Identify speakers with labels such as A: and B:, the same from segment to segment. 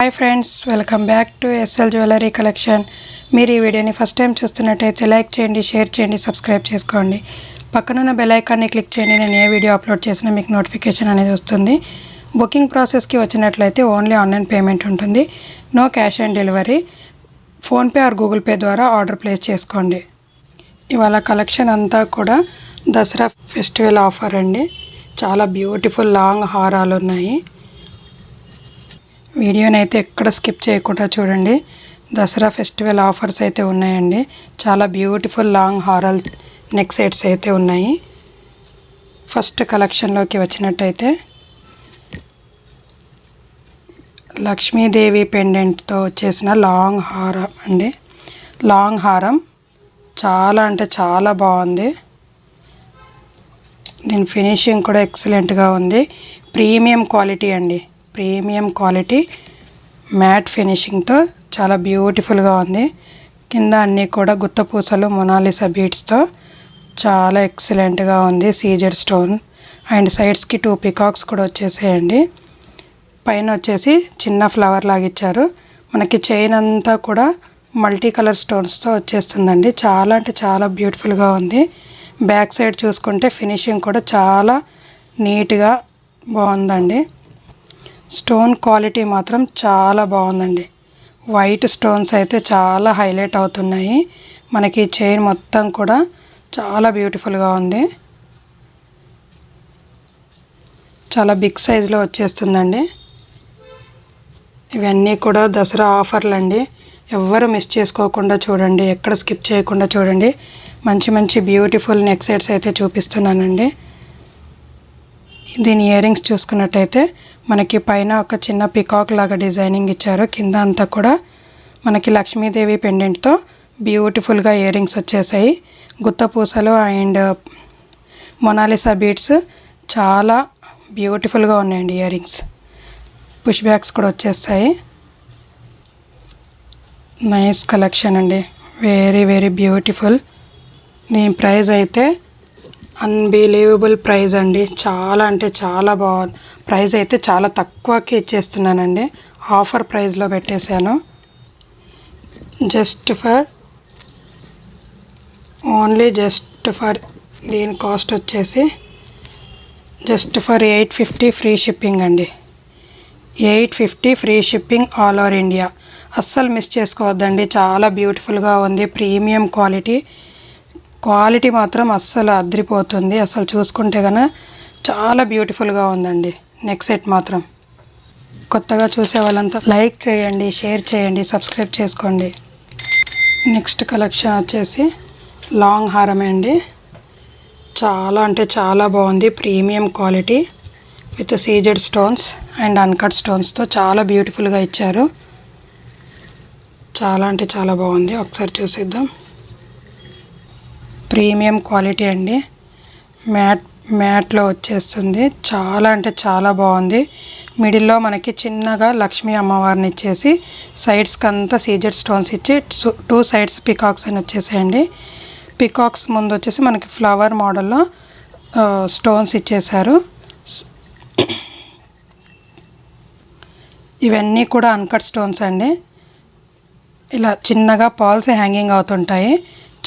A: Hi friends, welcome back to SL jewellery collection. మీరు ఈ వీడియోని ఫస్ట్ టైం చూస్తున్నట్టయితే లైక్ చేయండి, షేర్ చేయండి, సబ్స్క్రైబ్ చేసుకోండి. పక్కనున్న బెల్ ఐకాన్ని క్లిక్ చేయండి. నేను ఏ వీడియో అప్లోడ్ చేసినా మీకు నోటిఫికేషన్ అనేది వస్తుంది. బుకింగ్ ప్రాసెస్కి వచ్చినట్లయితే ఓన్లీ ఆన్లైన్ పేమెంట్ ఉంటుంది. No cash on delivery. PhonePe or Google Pay ద్వారా ఆర్డర్ ప్లేస్ చేసుకోండి. ఇవాళ కలెక్షన్ అంతా కూడా దసరా ఫెస్టివల్ ఆఫర్ అండి. చాలా బ్యూటిఫుల్ లాంగ్ హారాలు ఉన్నాయి. వీడియోని అయితే ఎక్కడ స్కిప్ చేయకుండా చూడండి. దసరా ఫెస్టివల్ ఆఫర్స్ అయితే ఉన్నాయండి. చాలా beautiful long horror neck sets అయితే ఉన్నాయి. ఫస్ట్ కలెక్షన్లోకి వచ్చినట్టయితే లక్ష్మీదేవి పెండెంట్తో వచ్చేసిన లాంగ్ హారం అండి. లాంగ్ హారం చాలా అంటే చాలా బాగుంది. దీని ఫినిషింగ్ కూడా ఎక్సలెంట్గా ఉంది. ప్రీమియం క్వాలిటీ అండి. ప్రీమియం క్వాలిటీ మ్యాట్ ఫినిషింగ్తో చాలా బ్యూటిఫుల్గా ఉంది. కింద అన్నీ కూడా గుత్తపూసలు మొనాలిసా బీడ్స్తో చాలా ఎక్సలెంట్గా ఉంది. సీజెడ్ స్టోన్ అండ్ సైడ్స్కి 2 పికాక్స్ కూడా వచ్చేసాయండి. పైన వచ్చేసి చిన్న ఫ్లవర్ లాగా ఇచ్చారు. మనకి చైన్ అంతా కూడా మల్టీ కలర్ స్టోన్స్తో వచ్చేస్తుందండి. చాలా అంటే చాలా బ్యూటిఫుల్గా ఉంది. బ్యాక్ సైడ్ చూసుకుంటే ఫినిషింగ్ కూడా చాలా నీట్గా బాగుందండి. స్టోన్ క్వాలిటీ మాత్రం చాలా బాగుందండి. వైట్ స్టోన్స్ అయితే చాలా హైలైట్ అవుతున్నాయి. మనకి చైన్ మొత్తం కూడా చాలా బ్యూటిఫుల్గా ఉంది. చాలా బిగ్ సైజులో వచ్చేస్తుందండి. ఇవన్నీ కూడా దసరా ఆఫర్లు అండి. ఎవ్వరు మిస్ చేసుకోకుండా చూడండి, ఎక్కడ స్కిప్ చేయకుండా చూడండి. మంచి మంచి బ్యూటిఫుల్ నెక్ సెట్స్ అయితే చూపిస్తున్నానండి. దీని ఇయర్ రింగ్స్ చూసుకున్నట్టయితే మనకి పైన ఒక చిన్న పికాక్ లాగా డిజైనింగ్ ఇచ్చారు. కింద అంతా కూడా మనకి లక్ష్మీదేవి పెండెంట్తో బ్యూటిఫుల్గా ఇయర్ రింగ్స్ వచ్చేసాయి. గుత్తపూసలు అండ్ మొనాలిసా బీడ్స్ చాలా బ్యూటిఫుల్గా ఉన్నాయండి. ఇయర్ రింగ్స్ పుష్ బ్యాగ్స్ కూడా వచ్చేస్తాయి. నైస్ కలెక్షన్ అండి. Very very beautiful. దీని ప్రైస్ అయితే అన్బిలీవబుల్ ప్రైస్ అండి. చాలా అంటే చాలా బాగుంది. ప్రైస్ అయితే చాలా తక్కువకి ఇచ్చేస్తున్నానండి. ఆఫర్ ప్రైస్లో పెట్టేశాను. జస్ట్ ఫర్ దీని కాస్ట్ వచ్చేసి జస్ట్ ఫర్ 850 ఫ్రీ షిప్పింగ్ అండి. 850 free shipping all over India. అస్సలు మిస్ చేసుకోవద్దండి. చాలా బ్యూటిఫుల్గా ఉంది. ప్రీమియం క్వాలిటీ మాత్రం అస్సలు అద్రిపోతుంది. అసలు చూసుకుంటే కనుక చాలా బ్యూటిఫుల్గా ఉందండి. నెక్ సెట్ మాత్రం కొత్తగా చూసే వాళ్ళంతా లైక్ చేయండి, షేర్ చేయండి, సబ్స్క్రైబ్ చేసుకోండి. నెక్స్ట్ కలెక్షన్ వచ్చేసి లాంగ్ హారమే అండి. చాలా అంటే చాలా బాగుంది. Premium quality with CZ stones and uncut స్టోన్స్తో చాలా బ్యూటిఫుల్గా ఇచ్చారు. చాలా అంటే చాలా బాగుంది. ఒకసారి చూసిద్దాం. ప్రీమియం క్వాలిటీ అండి. మ్యాట్లో వచ్చేస్తుంది. చాలా అంటే చాలా బాగుంది. మిడిల్లో మనకి చిన్నగా లక్ష్మీ అమ్మవారిని ఇచ్చేసి సైడ్స్కి అంతా సీజెడ్ స్టోన్స్ ఇచ్చి 2 సైడ్స్ పికాక్స్ అని వచ్చేసాయండి. పికాక్స్ ముందు వచ్చేసి మనకి ఫ్లవర్ మోడల్లో స్టోన్స్ ఇచ్చేసారు. ఇవన్నీ కూడా అన్కట్ స్టోన్స్ అండి. ఇలా చిన్నగా పాల్స్ హ్యాంగింగ్ అవుతుంటాయి.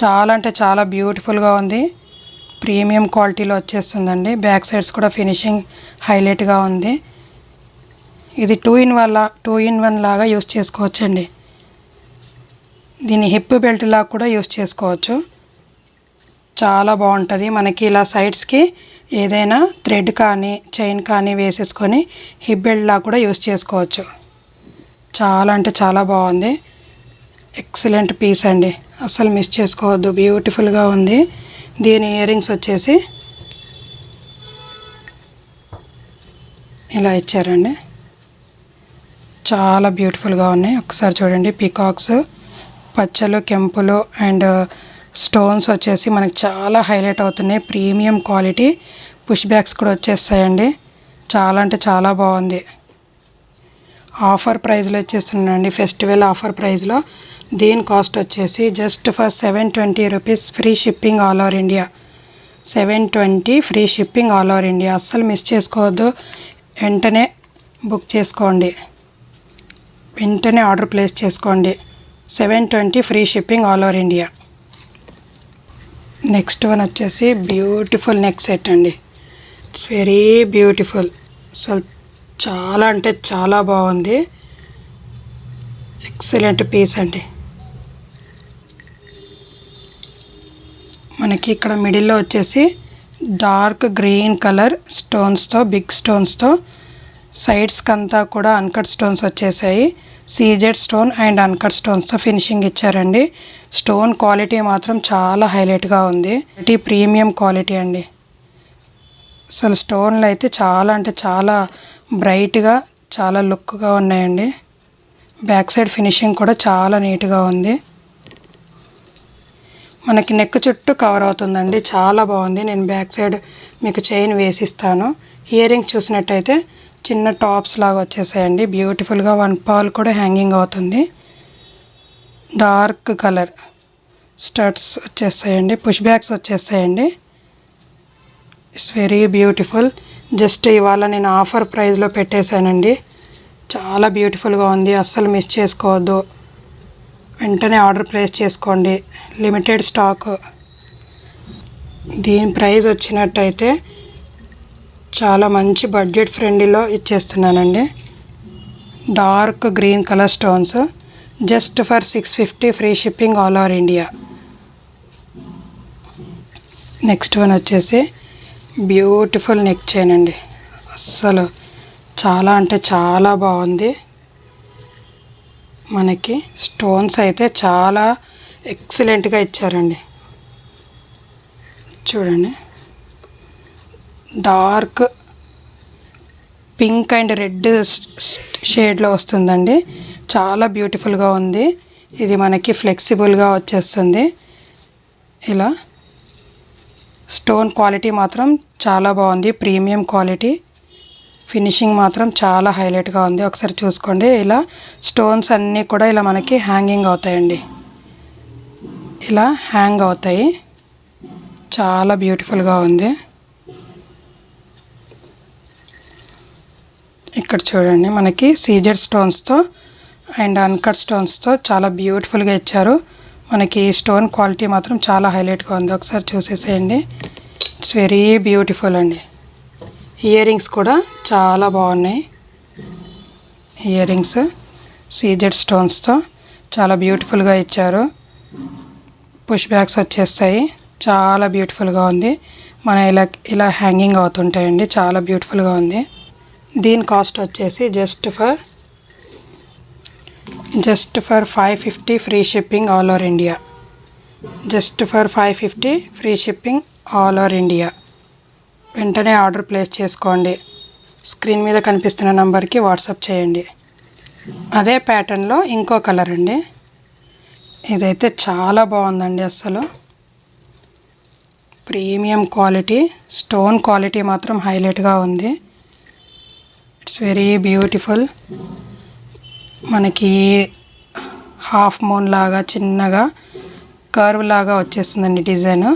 A: చాలా అంటే చాలా బ్యూటిఫుల్గా ఉంది. ప్రీమియం క్వాలిటీలో వచ్చేస్తుందండి. బ్యాక్ సైడ్స్ కూడా ఫినిషింగ్ హైలైట్గా ఉంది. ఇది 2 ఇన్ 1 లాగా యూస్ చేసుకోవచ్చండి. దీన్ని హిప్ బెల్ట్ లాగా కూడా యూస్ చేసుకోవచ్చు. చాలా బాగుంటుంది. మనకి ఇలా సైడ్స్కి ఏదైనా థ్రెడ్ కానీ చైన్ కానీ వేసేసుకొని హిప్ బెల్ట్ లాగా కూడా యూస్ చేసుకోవచ్చు. చాలా అంటే చాలా బాగుంది. ఎక్సలెంట్ పీస్ అండి. అస్సలు మిస్ చేసుకోవద్దు. బ్యూటిఫుల్గా ఉంది. దీని ఇయర్ రింగ్స్ వచ్చేసి ఇలా ఇచ్చారండి. చాలా బ్యూటిఫుల్గా ఉన్నాయి. ఒకసారి చూడండి. పికాక్స్, పచ్చలు, కెంపులు అండ్ స్టోన్స్ వచ్చేసి మనకి చాలా హైలైట్ అవుతున్నాయి. ప్రీమియం క్వాలిటీ పుష్ బ్యాగ్స్ కూడా వచ్చేస్తాయండి. చాలా అంటే చాలా బాగుంది. ఆఫర్ ప్రైస్లో వచ్చేస్తున్నాయండి. ఫెస్టివల్ ఆఫర్ ప్రైస్లో. దీని కాస్ట్ వచ్చేసి just for 720 rupees free shipping all over India. 720 free shipping all over India. అస్సలు మిస్ చేసుకోవద్దు. వెంటనే బుక్ చేసుకోండి. వెంటనే ఆర్డర్ ప్లేస్ చేసుకోండి. 720 free shipping all over India. Next one వచ్చేసి బ్యూటిఫుల్ నెక్ సెట్ అండి. It's very beautiful. అసలు చాలా అంటే చాలా బాగుంది. ఎక్సలెంట్ పీస్ అండి. మనకి ఇక్కడ మిడిల్లో వచ్చేసి డార్క్ గ్రీన్ కలర్ స్టోన్స్తో, బిగ్ స్టోన్స్తో, సైడ్స్కి అంతా కూడా అన్కట్ స్టోన్స్ వచ్చేసాయి. సీజెడ్ స్టోన్ అండ్ అన్కట్ స్టోన్స్తో ఫినిషింగ్ ఇచ్చారండి. స్టోన్ క్వాలిటీ మాత్రం చాలా హైలైట్గా ఉంది. ప్రీమియం క్వాలిటీ అండి. అసలు స్టోన్లు అయితే చాలా అంటే చాలా బ్రైట్గా, చాలా లుక్గా ఉన్నాయండి. బ్యాక్ సైడ్ ఫినిషింగ్ కూడా చాలా నీట్గా ఉంది. మనకి నెక్ చుట్టూ కవర్ అవుతుందండి. చాలా బాగుంది. నేను బ్యాక్ సైడ్ మీకు చైన్ వేసిస్తాను. ఇయర్ రింగ్స్ చూసినట్టయితే చిన్న టాప్స్ లాగా వచ్చేసాయండి. బ్యూటిఫుల్గా 1 పర్ల్ కూడా హ్యాంగింగ్ అవుతుంది. డార్క్ కలర్ స్టడ్స్ వచ్చేసాయండి. పుష్ బ్యాగ్స్ వచ్చేసాయండి. It's very beautiful. జస్ట్ ఇవాళ నేను ఆఫర్ ప్రైస్లో పెట్టేశానండి. చాలా బ్యూటిఫుల్గా ఉంది. అస్సలు మిస్ చేసుకోవద్దు. వెంటనే ఆర్డర్ ప్లేస్ చేసుకోండి. Limited stock. దీని ప్రైస్ వచ్చినట్టయితే చాలా మంచి బడ్జెట్ ఫ్రెండ్లీలో ఇచ్చేస్తున్నానండి. Dark green colour stones just for 650 free shipping all over India. Next one వచ్చేసి బ్యూటిఫుల్ నెక్ చైన్ అండి. అస్సలు చాలా అంటే చాలా బాగుంది. మనకి స్టోన్స్ అయితే చాలా ఎక్సలెంట్గా ఇచ్చారండి. చూడండి, డార్క్ పింక్ అండ్ రెడ్ షేడ్లో వస్తుందండి. చాలా బ్యూటిఫుల్గా ఉంది. ఇది మనకి ఫ్లెక్సిబుల్గా వచ్చేస్తుంది. ఇలా స్టోన్ క్వాలిటీ మాత్రం చాలా బాగుంది. Premium quality. ఫినిషింగ్ మాత్రం చాలా హైలైట్గా ఉంది. ఒకసారి చూసుకోండి. ఇలా స్టోన్స్ అన్నీ కూడా ఇలా మనకి హ్యాంగింగ్ అవుతాయండి. ఇలా హ్యాంగ్ అవుతాయి. చాలా బ్యూటిఫుల్గా ఉంది. ఇక్కడ చూడండి, మనకి సీజెడ్ స్టోన్స్తో అండ్ అన్కట్ స్టోన్స్తో చాలా బ్యూటిఫుల్గా ఇచ్చారు. మనకి స్టోన్ క్వాలిటీ మాత్రం చాలా హైలైట్గా ఉంది. ఒకసారి చూసేసేయండి. ఇట్స్ వెరీ బ్యూటిఫుల్ అండి. ఇయర్ రింగ్స్ కూడా చాలా బాగున్నాయి. ఇయర్ రింగ్స్ సీజెడ్ స్టోన్స్తో చాలా బ్యూటిఫుల్గా ఇచ్చారు. పుష్ బ్యాగ్స్ వచ్చేస్తాయి. చాలా బ్యూటిఫుల్గా ఉంది. మన ఇలా హ్యాంగింగ్ అవుతుంటాయండి. చాలా బ్యూటిఫుల్గా ఉంది. దీని కాస్ట్ వచ్చేసి just for 550 free shipping all over India. Just for 550 free shipping all over India. వెంటనే ఆర్డర్ ప్లేస్ చేసుకోండి. స్క్రీన్ మీద కనిపిస్తున్న నంబర్కి వాట్సాప్ చేయండి. అదే ప్యాటర్న్లో ఇంకో కలర్ అండి. ఇదైతే చాలా బాగుందండి. అస్సలు ప్రీమియం క్వాలిటీ. స్టోన్ క్వాలిటీ మాత్రం హైలైట్గా ఉంది. It's very beautiful. మనకి హాఫ్ మూన్ లాగా చిన్నగా కర్వ్ లాగా వచ్చేస్తుందండి డిజైన్.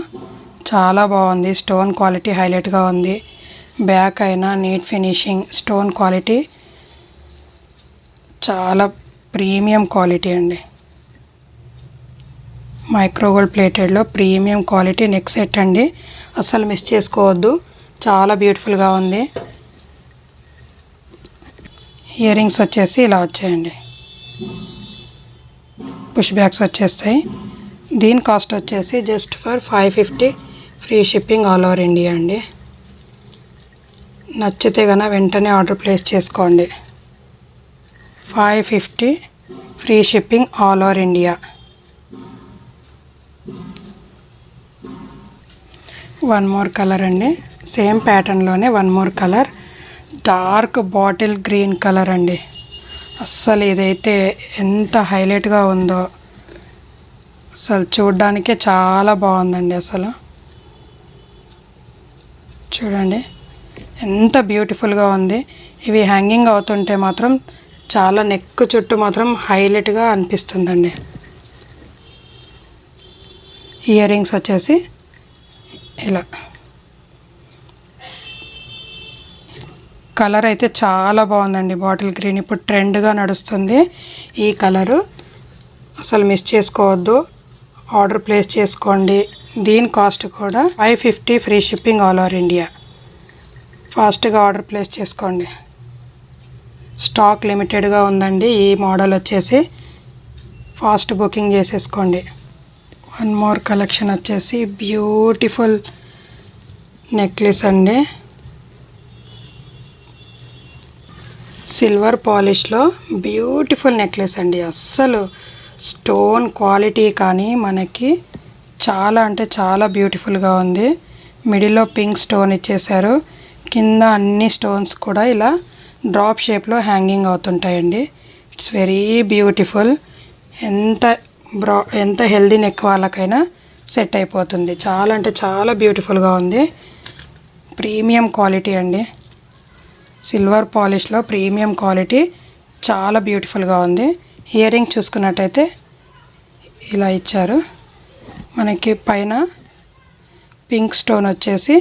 A: చాలా బాగుంది. స్టోన్ క్వాలిటీ హైలైట్గా ఉంది. బ్యాక్ అయినా నీట్ ఫినిషింగ్. స్టోన్ క్వాలిటీ చాలా ప్రీమియం క్వాలిటీ అండి. మైక్రోగోల్డ్ ప్లేటెడ్లో ప్రీమియం క్వాలిటీ నెక్ సెట్ అండి. అస్సలు మిస్ చేసుకోవద్దు. చాలా బ్యూటిఫుల్గా ఉంది. ఇయర్ రింగ్స్ వచ్చేసి ఇలా వచ్చాయండి. పుష్ బ్యాగ్స్ వచ్చేస్తాయి. దీని కాస్ట్ వచ్చేసి just for 550 free shipping all over India అండి. నచ్చితే కనుక వెంటనే ఆర్డర్ ప్లేస్ చేసుకోండి. 550 free shipping all over India. One more colour అండి. సేమ్ ప్యాటర్న్లోనే one more colour. Dark bottle green colour అండి. అస్సలు ఇదైతే ఎంత హైలైట్గా ఉందో. అసలు చూడ్డానికే చాలా బాగుందండి. అసలు చూడండి ఎంత బ్యూటిఫుల్గా ఉంది. ఇవి హ్యాంగింగ్ అవుతుంటే మాత్రం చాలా నెక్ చుట్టూ మాత్రం హైలైట్గా అనిపిస్తుందండి. ఇయర్ రింగ్స్ వచ్చేసి ఇలా కలర్ అయితే చాలా బాగుందండి. బాటిల్ గ్రీన్ ఇప్పుడు ట్రెండ్గా నడుస్తుంది ఈ కలరు. అసలు మిస్ చేసుకోవద్దు, ఆర్డర్ ప్లేస్ చేసుకోండి. దీని కాస్ట్ కూడా 550 free shipping all over India. ఫాస్ట్గా ఆర్డర్ ప్లేస్ చేసుకోండి. స్టాక్ లిమిటెడ్గా ఉందండి. ఈ మోడల్ వచ్చేసి ఫాస్ట్ బుకింగ్ చేసేసుకోండి. వన్ మోర్ కలెక్షన్ వచ్చేసి బ్యూటిఫుల్ నెక్లెస్ అండి. సిల్వర్ పాలిష్లో బ్యూటిఫుల్ నెక్లెస్ అండి. అస్సలు స్టోన్ క్వాలిటీ కానీ మనకి చాలా అంటే చాలా బ్యూటిఫుల్గా ఉంది. మిడిల్లో పింక్ స్టోన్ ఇచ్చేసారు. కింద అన్ని స్టోన్స్ కూడా ఇలా డ్రాప్ షేప్లో హ్యాంగింగ్ అవుతుంటాయండి. It's very beautiful. ఎంత హెల్దీ నెక్ వాళ్ళకైనా సెట్ అయిపోతుంది. చాలా అంటే చాలా బ్యూటిఫుల్గా ఉంది. ప్రీమియం క్వాలిటీ అండి. సిల్వర్ పాలిష్లో ప్రీమియం క్వాలిటీ చాలా బ్యూటిఫుల్గా ఉంది. ఇయర్ రింగ్ చూసుకున్నట్టయితే ఇలా ఇచ్చారు. మనకి పైన పింక్ స్టోన్ వచ్చేసి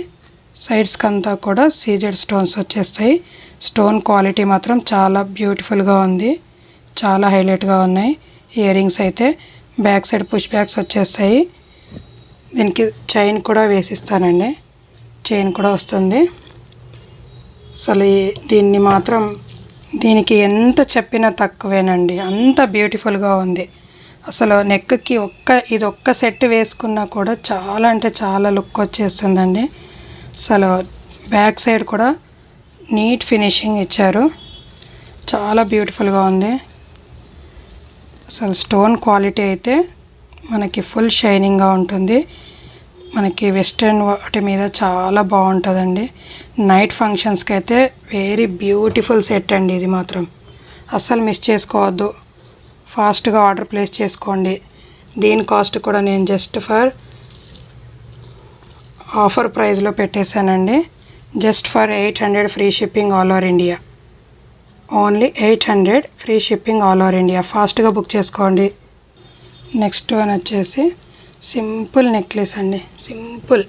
A: సైడ్స్కి అంతా కూడా సీజెడ్ స్టోన్స్ వచ్చేస్తాయి. స్టోన్ క్వాలిటీ మాత్రం చాలా బ్యూటిఫుల్గా ఉంది. చాలా హైలైట్గా ఉన్నాయి. ఇయర్ రింగ్స్ అయితే బ్యాక్ సైడ్ పుష్ బ్యాక్స్ వచ్చేస్తాయి. దీనికి చైన్ కూడా వేసిస్తానండి. చైన్ కూడా వస్తుంది. అసలు దీనికి ఎంత చెప్పినా తక్కువేనండి. అంత బ్యూటిఫుల్గా ఉంది. అసలు నెక్కి ఇది ఒక్క సెట్ వేసుకున్నా కూడా చాలా అంటే చాలా లుక్ వచ్చేస్తుందండి. అసలు బ్యాక్ సైడ్ కూడా నీట్ ఫినిషింగ్ ఇచ్చారు. చాలా బ్యూటిఫుల్గా ఉంది. అసలు స్టోన్ క్వాలిటీ అయితే మనకి ఫుల్ షైనింగ్గా ఉంటుంది. మనకి వెస్ట్రన్ వాటి మీద చాలా బాగుంటుందండి. నైట్ ఫంక్షన్స్కి అయితే వెరీ బ్యూటిఫుల్ సెట్ అండి. ఇది మాత్రం అస్సలు మిస్ చేసుకోవద్దు. ఫాస్ట్గా ఆర్డర్ ప్లేస్ చేసుకోండి. దీని కాస్ట్ కూడా నేను జస్ట్ ఫర్ ఆఫర్ ప్రైస్లో పెట్టేశానండి. Just for 800 free shipping all over India. Only 800 free shipping all over India. ఫాస్ట్గా బుక్ చేసుకోండి. నెక్స్ట్ వన్ వచ్చేసి సింపుల్ నెక్లెస్ అండి. సింపుల్,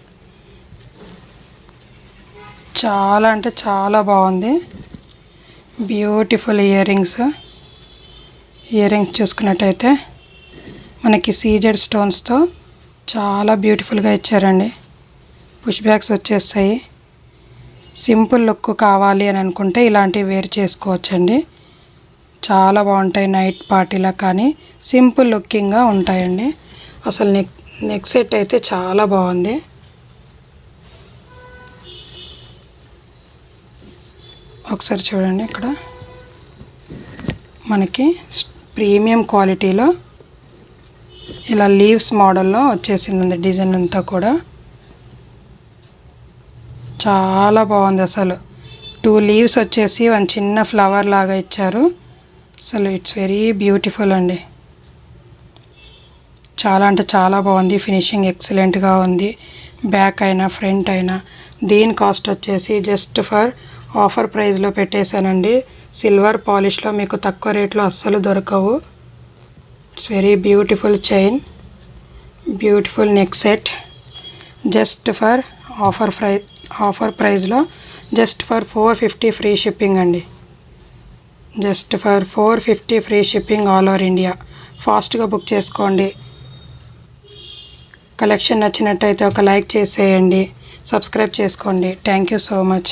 A: చాలా అంటే చాలా బాగుంది. Beautiful earrings. Earrings చూసుకున్నట్టయితే మనకి సీజెడ్ స్టోన్స్తో చాలా బ్యూటిఫుల్గా ఇచ్చారండి. పుష్ బ్యాక్స్ వచ్చేస్తాయి. సింపుల్ లుక్ కావాలి అని అనుకుంటే ఇలాంటివి వేర్ చేసుకోవచ్చండి. చాలా బాగుంటాయి. నైట్ పార్టీలా కానీ సింపుల్ లుకింగ్గా ఉంటాయండి. అసలు నెక్ సెట్ అయితే చాలా బాగుంది. ఒకసారి చూడండి, ఇక్కడ మనకి ప్రీమియం క్వాలిటీలో ఇలా లీవ్స్ మోడల్లో వచ్చేసింది. డిజైన్ అంతా కూడా చాలా బాగుంది. అసలు 2 లీవ్స్ వచ్చేసి 1 చిన్న ఫ్లవర్ లాగా ఇచ్చారు. అసలు ఇట్స్ వెరీ బ్యూటిఫుల్ అండి. చాలా అంటే చాలా బాగుంది. ఫినిషింగ్ ఎక్సలెంట్గా ఉంది. బ్యాక్ అయినా ఫ్రంట్ అయినా. దీని కాస్ట్ వచ్చేసి జస్ట్ ఫర్ ఆఫర్ ప్రైస్లో పెట్టేశానండి. సిల్వర్ పాలిష్లో మీకు తక్కువ రేట్లో అస్సలు దొరకవు. It's very beautiful chain, beautiful neck set. Just for offer ప్రైస్లో జస్ట్ ఫర్ 450 ఫ్రీ షిప్పింగ్ అండి. Just for 450 free shipping all over India. ఫాస్ట్గా బుక్ చేసుకోండి. కలెక్షన్ నచ్చినట్టయితే ఒక లైక్ చేసేయండి. సబ్స్క్రైబ్ చేసుకోండి. Thank you so much.